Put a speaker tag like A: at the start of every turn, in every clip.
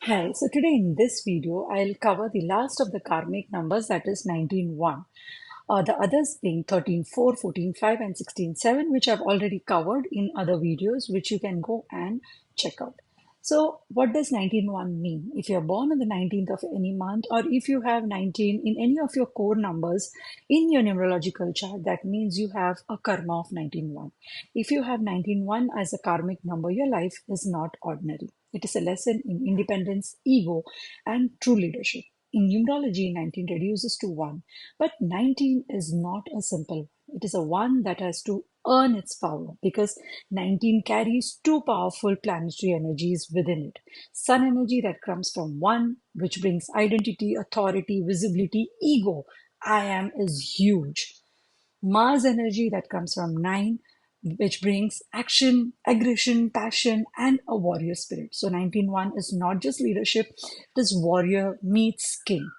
A: Hi, so today in this video, I'll cover the last of the karmic numbers, that is 19.1. The others being 13.4, 14.5, and 16.7, which I've already covered in other videos, which you can go and check out. So, what does 19.1 mean? If you're born on the 19th of any month, or if you have 19 in any of your core numbers in your numerological chart, that means you have a karma of 19.1. If you have 19.1 as a karmic number, your life is not ordinary. It is a lesson in independence, ego, and true leadership. In numerology, 19 reduces to 1, but 19 is not a simple. It is a one that has to earn its power because 19 carries two powerful planetary energies within it. Sun energy that comes from 1, which brings identity, authority, visibility, ego. I am is huge. Mars energy that comes from 9, which brings action, aggression, passion, and a warrior spirit. So 19.1 is not just leadership, it is warrior meets king.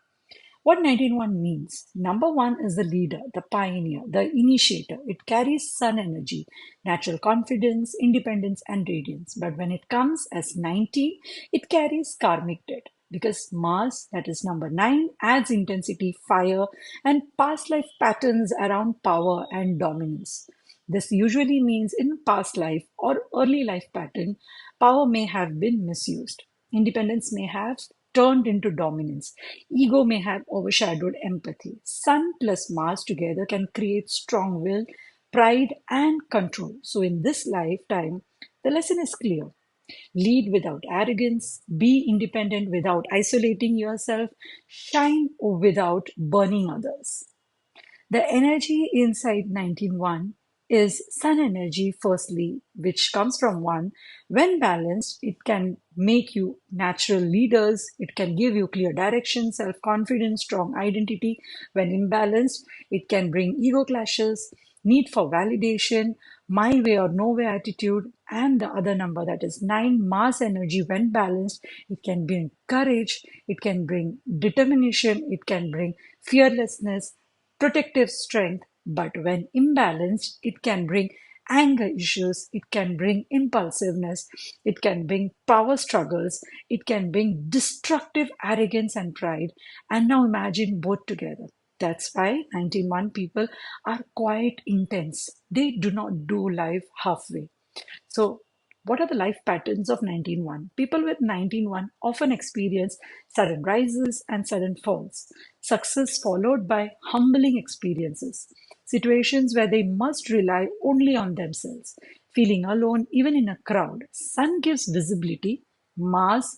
A: What 19.1 means? Number one is the leader, the pioneer, the initiator. It carries sun energy, natural confidence, independence, and radiance. But when it comes as 19, it carries karmic debt because Mars, that is number 9, adds intensity, fire, and past life patterns around power and dominance. This usually means in past life or early life pattern, power may have been misused. Independence may have turned into dominance. Ego may have overshadowed empathy. Sun plus Mars together can create strong will, pride, and control. So, in this lifetime, the lesson is clear. Lead without arrogance, be independent without isolating yourself, shine without burning others. The energy inside 19.1 is sun energy, firstly, which comes from 1. When balanced, it can make you natural leaders, it can give you clear direction, self confidence, strong identity. When imbalanced, it can bring ego clashes, need for validation, my way or no way attitude, and the other number that is 9, Mars energy. When balanced, it can bring courage, it can bring determination, it can bring fearlessness, protective strength, but when imbalanced, it can bring anger issues, it can bring impulsiveness, it can bring power struggles, it can bring destructive arrogance and pride. And now imagine both together. That's why 19.1 people are quite intense. They do not do life halfway. So, what are the life patterns of 19.1? People with 19.1 often experience sudden rises and sudden falls, success followed by humbling experiences, situations where they must rely only on themselves, feeling alone even in a crowd. Sun gives visibility, Mars